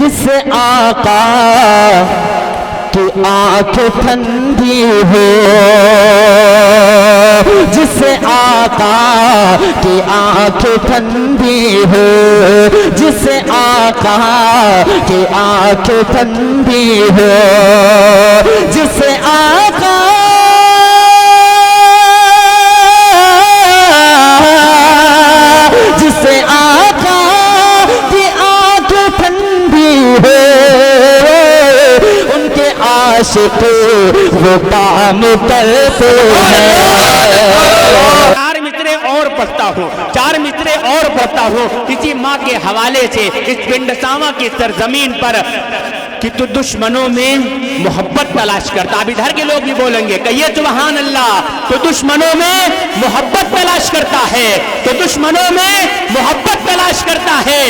جس آقا کی آنکھ ٹھنڈی ہو، جس آقا کی آنکھ ٹھنڈی ہو، جس آقا کی آنکھ ٹھنڈی ہو، جس آقا جس آقا کی آنکھ ٹھنڈی ہو، ان کے عاشق وہ کام کرتے ہیں۔ چار مصرے اور پڑھتا ہوں کسی ماں کے حوالے سے اس پنڈ ساواں کی سرزمین پر کہ تو دشمنوں میں محبت تلاش کرتا۔ اب ادھر کے لوگ بھی بولیں گے کہیے سبحان اللہ۔ تو دشمنوں میں محبت تلاش کرتا ہے، تو دشمنوں میں محبت تلاش کرتا ہے،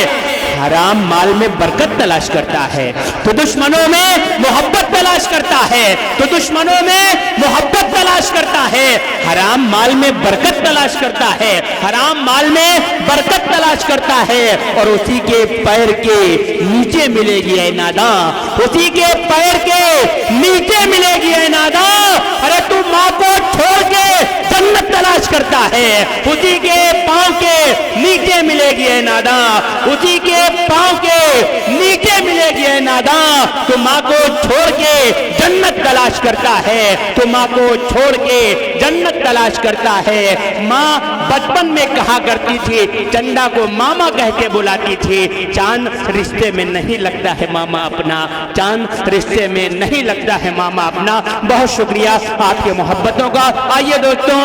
حرام مال میں برکت تلاش کرتا ہے، تو دشمنوں میں محبت تلاش کرتا ہے، تو دشمنوں میں محبت تلاش کرتا ہے، حرام مال میں برکت تلاش کرتا ہے، حرام مال میں برکت تلاش کرتا ہے، اور اسی کے پیر کے نیچے ملے گی اے ناداں، اسی کے پیر کے نیچے ملے گی اے ناداں۔ ارے تو ماں کو چھوڑ کے جنت تلاش کرتا ہے، اسی کے پاؤں کے نیچے ملے گی اے ناداں، اسی کے پاؤں کے نیچے ملے گی اے ناداں۔ تو ماں کو چھوڑ کے جنت تلاش کرتا ہے، تو ماں کو چھوڑ کے جنت تلاش کرتا ہے۔ ماں بچپن میں کہا کرتی تھی، چندا کو ماما کہہ کے بلاتی تھی، چاند رشتے میں نہیں لگتا ہے ماما اپنا، چاند رشتے میں نہیں لگتا ہے ماما اپنا۔ بہت شکریہ آپ کے محبتوں کا۔ آئیے دوستوں،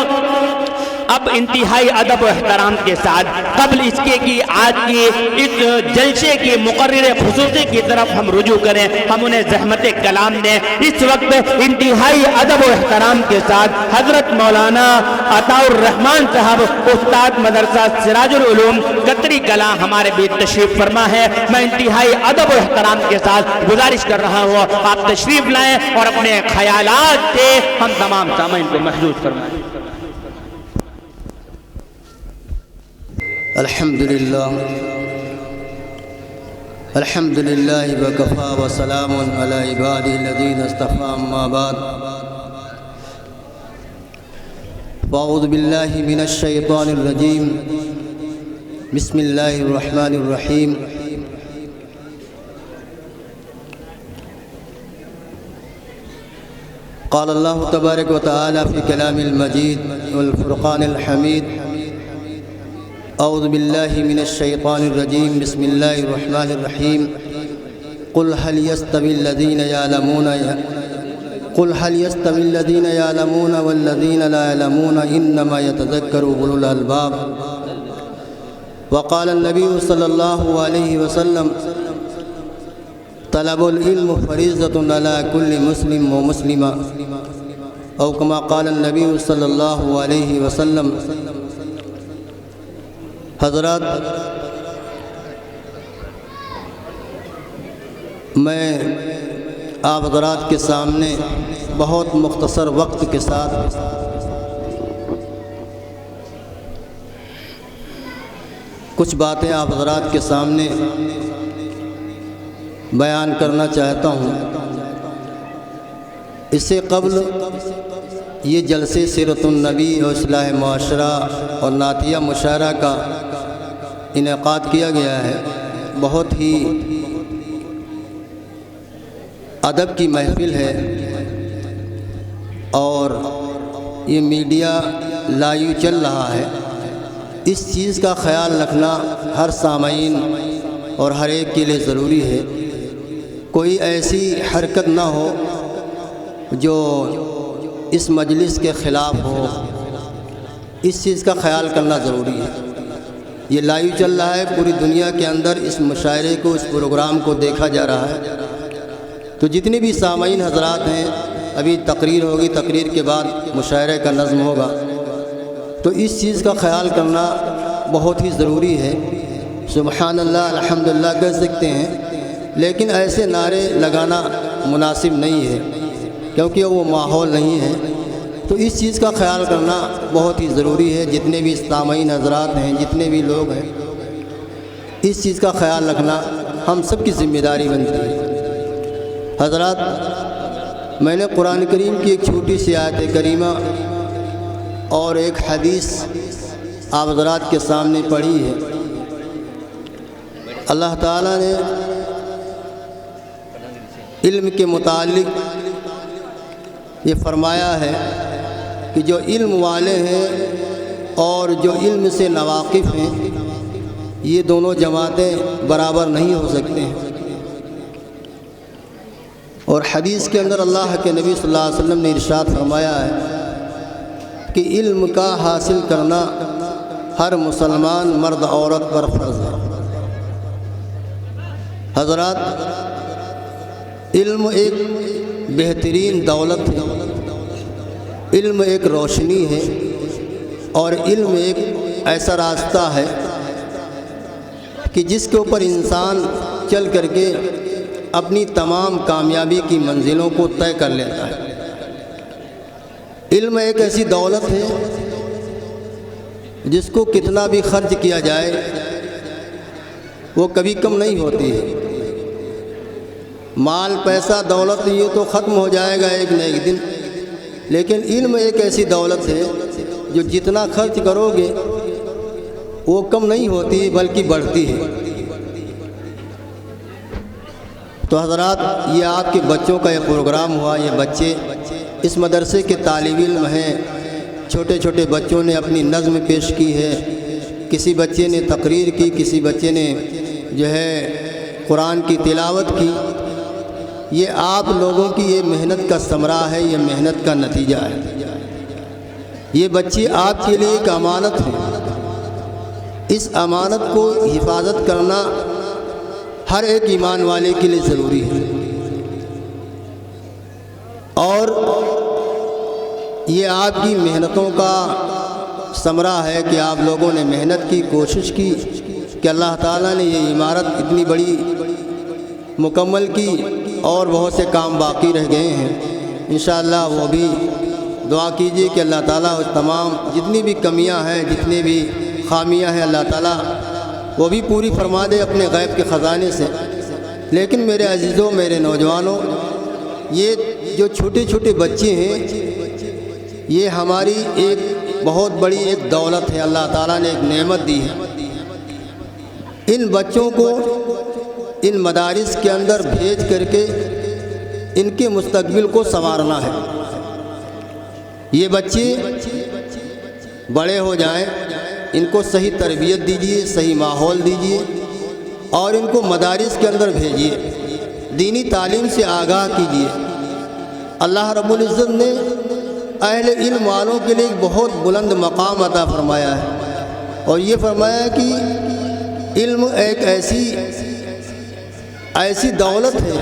اب انتہائی ادب و احترام کے ساتھ قبل اس کے کہ آج کی اس جلسے کی مقرر خصوصی کی طرف ہم رجوع کریں، ہم انہیں زحمت کلام دیں۔ اس وقت انتہائی ادب و احترام کے ساتھ حضرت مولانا عطاء الرحمان صاحب استاد مدرسہ سراج العلوم قطری کلاں ہمارے بیچ تشریف فرما ہے۔ میں انتہائی ادب و احترام کے ساتھ گزارش کر رہا ہوں آپ تشریف لائیں اور اپنے خیالات سے ہم تمام سامعین کو محظوظ فرمائیں۔ الحمدللہ وکفا وسلام علی عبادہ الذین اصطفی، اما بعد فاعوذ باللہ من الشیطان الرجیم، بسم اللہ الرحمن الرحیم۔ قال اللہ تبارک و تعالی فی کلام المجید والفرقان الحمید، اعوذ باللہ من الشیطان الرجیم، بسم اللہ الرحمن الرحیم۔ قل هل يستوي الذین یعلمون والذین لا یعلمون انما یتذکر اولو الالباب۔ وقال النبی صلی اللہ علیہ وسلم، طلب العلم فریضۃ علی کل مسلم و مسلمہ، او کما قال النبی صلی اللہ علیہ وسلم۔ حضرات، میں آپ حضرات کے سامنے بہت مختصر وقت کے ساتھ کچھ باتیں آپ حضرات کے سامنے بیان کرنا چاہتا ہوں۔ اس سے قبل یہ جلسے سیرت النبی اور اصلاح معاشرہ اور نعتیہ مشاعرہ کا انعقاد کیا گیا ہے۔ بہت ہی ادب کی محفل ہے، اور یہ میڈیا لائیو چل رہا ہے۔ اس چیز کا خیال رکھنا ہر سامعین اور ہر ایک کے لیے ضروری ہے۔ کوئی ایسی حرکت نہ ہو جو اس مجلس کے خلاف ہو، اس چیز کا خیال کرنا ضروری ہے۔ یہ لائیو چل رہا ہے، پوری دنیا کے اندر اس مشاعرے کو، اس پروگرام کو دیکھا جا رہا ہے۔ تو جتنے بھی سامعین حضرات ہیں، ابھی تقریر ہوگی، تقریر کے بعد مشاعرے کا نظم ہوگا، تو اس چیز کا خیال کرنا بہت ہی ضروری ہے۔ سبحان اللہ، الحمدللہ کہہ سکتے ہیں، لیکن ایسے نعرے لگانا مناسب نہیں ہے، کیونکہ وہ ماحول نہیں ہے۔ تو اس چیز کا خیال کرنا بہت ہی ضروری ہے۔ جتنے بھی سامعین حضرات ہیں، جتنے بھی لوگ ہیں، اس چیز کا خیال رکھنا ہم سب کی ذمہ داری بنتی ہے۔ حضرات، میں نے قرآن کریم کی ایک چھوٹی سی آیت کریمہ اور ایک حدیث آپ حضرات کے سامنے پڑھی ہے۔ اللہ تعالیٰ نے علم کے متعلق یہ فرمایا ہے کہ جو علم والے ہیں اور جو علم سے ناواقف ہیں، یہ دونوں جماعتیں برابر نہیں ہو سکتے ہیں۔ اور حدیث کے اندر اللہ کے نبی صلی اللہ علیہ وسلم نے ارشاد فرمایا ہے کہ علم کا حاصل کرنا ہر مسلمان مرد عورت پر فرض ہے۔ حضرات، علم ایک بہترین دولت ہے، علم ایک روشنی ہے، اور علم ایک ایسا راستہ ہے کہ جس کے اوپر انسان چل کر کے اپنی تمام کامیابی کی منزلوں کو طے کر لیتا ہے۔ علم ایک ایسی دولت ہے جس کو کتنا بھی خرچ کیا جائے وہ کبھی کم نہیں ہوتی ہے۔ مال، پیسہ، دولت یہ تو ختم ہو جائے گا ایک نہ ایک دن، لیکن علم ایک ایسی دولت ہے جو جتنا خرچ کرو گے وہ کم نہیں ہوتی بلکہ بڑھتی ہے۔ تو حضرات، یہ آپ کے بچوں کا یہ پروگرام ہوا، یہ بچے اس مدرسے کے طالب علم ہیں، چھوٹے چھوٹے بچوں نے اپنی نظم پیش کی ہے، کسی بچے نے تقریر کی، کسی بچے نے جو ہے قرآن کی تلاوت کی۔ یہ آپ لوگوں کی یہ محنت کا ثمرہ ہے، یہ محنت کا نتیجہ ہے۔ یہ بچے آپ کے لیے ایک امانت ہے، اس امانت کو حفاظت کرنا ہر ایک ایمان والے کے لیے ضروری ہے۔ اور یہ آپ کی محنتوں کا ثمرہ ہے کہ آپ لوگوں نے محنت کی، کوشش کی کہ اللہ تعالیٰ نے یہ عمارت اتنی بڑی مکمل کی، اور بہت سے کام باقی رہ گئے ہیں۔ انشاءاللہ وہ بھی دعا کیجیے کہ اللہ تعالیٰ اس تمام جتنی بھی کمیاں ہیں، جتنی بھی خامیاں ہیں، اللہ تعالیٰ وہ بھی پوری فرما دے اپنے غیب کے خزانے سے۔ لیکن میرے عزیزوں، میرے نوجوانوں، یہ جو چھوٹے چھوٹے بچے ہیں، یہ ہماری ایک بہت بڑی ایک دولت ہے، اللہ تعالیٰ نے ایک نعمت دی ہے۔ ان بچوں کو ان مدارس کے اندر بھیج کر کے ان کے مستقبل کو سنوارنا ہے۔ یہ بچے بڑے ہو جائیں، ان کو صحیح تربیت دیجیے، صحیح ماحول دیجیے، اور ان کو مدارس کے اندر بھیجیے، دینی تعلیم سے آگاہ کیجیے۔ اللہ رب العزت نے اہل علم والوں کے لیے ایک بہت بلند مقام عطا فرمایا ہے، اور یہ فرمایا کہ علم ایک ایسی دولت ہے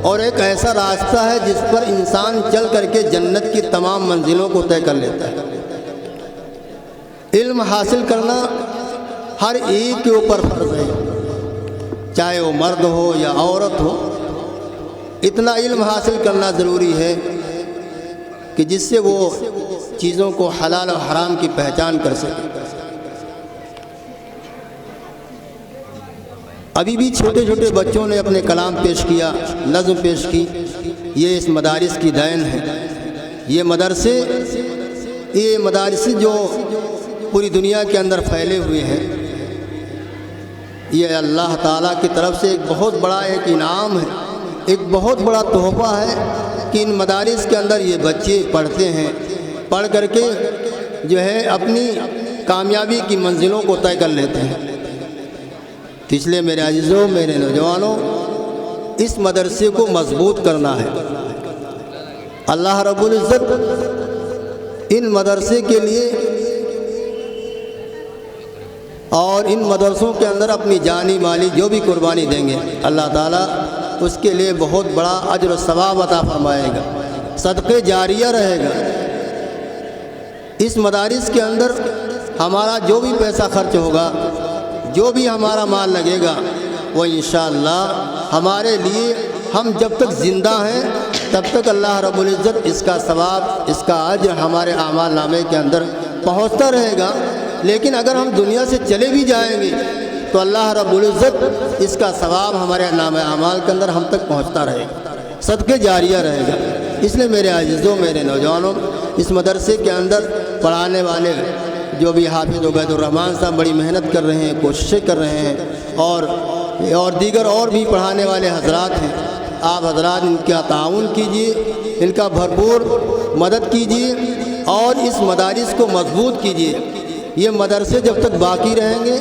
اور ایک ایسا راستہ ہے جس پر انسان چل کر کے جنت کی تمام منزلوں کو طے کر لیتا ہے۔ علم حاصل کرنا ہر ایک کے اوپر فرض ہے، چاہے وہ مرد ہو یا عورت ہو۔ اتنا علم حاصل کرنا ضروری ہے کہ جس سے وہ چیزوں کو حلال و حرام کی پہچان کر سکے۔ ابھی بھی چھوٹے چھوٹے بچوں نے اپنے کلام پیش کیا، نظم پیش کی، یہ اس مدارس کی دین ہے۔ یہ مدارس جو پوری دنیا کے اندر پھیلے ہوئے ہیں، یہ اللہ تعالیٰ کی طرف سے ایک بہت بڑا ایک انعام ہے، ایک بہت بڑا تحفہ ہے کہ ان مدارس کے اندر یہ بچے پڑھتے ہیں، پڑھ کر کے جو ہے اپنی کامیابی کی منزلوں کو طے کر لیتے ہیں۔ اس لیے میرے عزیزوں، میرے نوجوانوں، اس مدرسے کو مضبوط کرنا ہے۔ اللہ رب العزت ان مدرسے کے لیے اور ان مدرسوں کے اندر اپنی جانی مالی جو بھی قربانی دیں گے، اللہ تعالیٰ اس کے لیے بہت بڑا اجر و ثواب عطا فرمائے گا، صدقے جاریہ رہے گا۔ اس مدارس کے اندر ہمارا جو بھی پیسہ خرچ ہوگا، جو بھی ہمارا مال لگے گا، وہ انشاءاللہ ہمارے لیے، ہم جب تک زندہ ہیں تب تک اللہ رب العزت اس کا ثواب، اس کا اجر ہمارے اعمال نامے کے اندر پہنچتا رہے گا۔ لیکن اگر ہم دنیا سے چلے بھی جائیں گے تو اللہ رب العزت اس کا ثواب ہمارے نام اعمال کے اندر ہم تک پہنچتا رہے گا، صدقے جاریہ رہے گا۔ اس لیے میرے عزیزوں، میرے نوجوانوں، اس مدرسے کے اندر پڑھانے والے جو بھی حافظ عبید الرحمن صاحب بڑی محنت کر رہے ہیں، کوششیں کر رہے ہیں، اور دیگر اور بھی پڑھانے والے حضرات ہیں، آپ حضرات ان کا تعاون کیجیے، ان کا بھرپور مدد کیجیے اور اس مدارس کو مضبوط کیجیے۔ یہ مدرسے جب تک باقی رہیں گے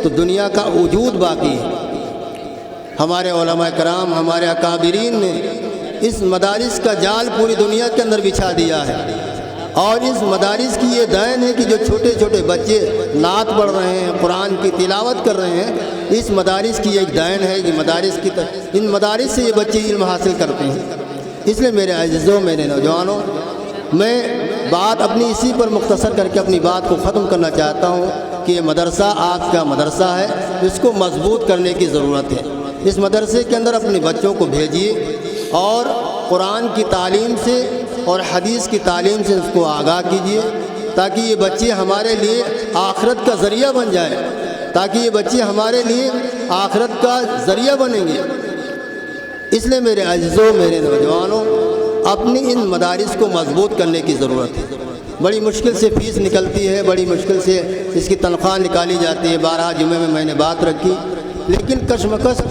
تو دنیا کا وجود باقی ہے۔ ہمارے علماء کرام، ہمارے اکابرین نے اس مدارس کا جال پوری دنیا کے اندر بچھا دیا ہے، اور اس مدارس کی یہ دین ہے کہ جو چھوٹے چھوٹے بچے نعت پڑھ رہے ہیں، قرآن کی تلاوت کر رہے ہیں، اس مدارس کی ایک دین ہے کہ ان مدارس سے یہ بچے علم حاصل کرتے ہیں۔ اس لیے میرے عزیزوں، میرے نوجوانوں، میں بات اپنی اسی پر مختصر کر کے اپنی بات کو ختم کرنا چاہتا ہوں کہ یہ مدرسہ آپ کا مدرسہ ہے، اس کو مضبوط کرنے کی ضرورت ہے۔ اس مدرسے کے اندر اپنے بچوں کو بھیجیے اور قرآن کی تعلیم سے اور حدیث کی تعلیم سے اس کو آگاہ کیجیے، تاکہ یہ بچے ہمارے لیے آخرت کا ذریعہ بن جائیں، تاکہ یہ بچے ہمارے لیے آخرت کا ذریعہ بنیں گے۔ اس لیے میرے عزیزوں، میرے نوجوانوں، اپنی ان مدارس کو مضبوط کرنے کی ضرورت ہے۔ بڑی مشکل سے فیس نکلتی ہے، بڑی مشکل سے اس کی تنخواہ نکالی جاتی ہے۔ 12 جمعے میں نے بات رکھی، لیکن کشمکش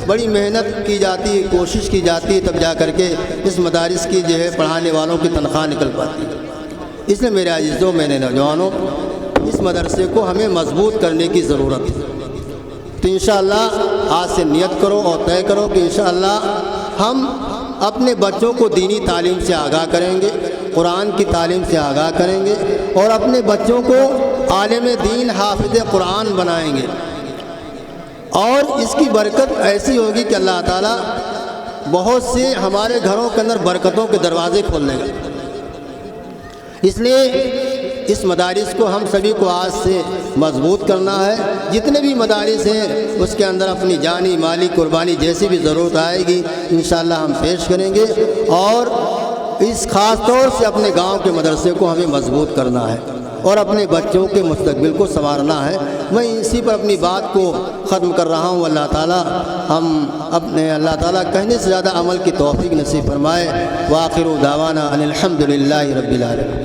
بڑی محنت کی جاتی ہے، کوشش کی جاتی ہے، تب جا کر کے اس مدارس کی جو ہے پڑھانے والوں کی تنخواہ نکل پاتی ہے۔ اس لیے میرے عزیزوں، میرے نوجوانوں، اس مدرسے کو ہمیں مضبوط کرنے کی ضرورت ہے۔ تو انشاءاللہ آج سے نیت کرو اور طے کرو کہ انشاءاللہ ہم اپنے بچوں کو دینی تعلیم سے آگاہ کریں گے، قرآن کی تعلیم سے آگاہ کریں گے، اور اپنے بچوں کو عالم دین، حافظ قرآن بنائیں گے، اور اس کی برکت ایسی ہوگی کہ اللہ تعالیٰ بہت سے ہمارے گھروں کے اندر برکتوں کے دروازے کھول دے گا۔ اس لیے اس مدارس کو ہم سبھی کو آج سے مضبوط کرنا ہے۔ جتنے بھی مدارس ہیں اس کے اندر اپنی جانی مالی قربانی جیسی بھی ضرورت آئے گی انشاءاللہ ہم پیش کریں گے، اور اس خاص طور سے اپنے گاؤں کے مدرسے کو ہمیں مضبوط کرنا ہے اور اپنے بچوں کے مستقبل کو سنوارنا ہے۔ میں اسی پر اپنی بات کو ختم کر رہا ہوں۔ اللہ تعالیٰ کہنے سے زیادہ عمل کی توفیق نصیب فرمائے۔ وآخر دعوانا ان الحمد للہ رب العالمین۔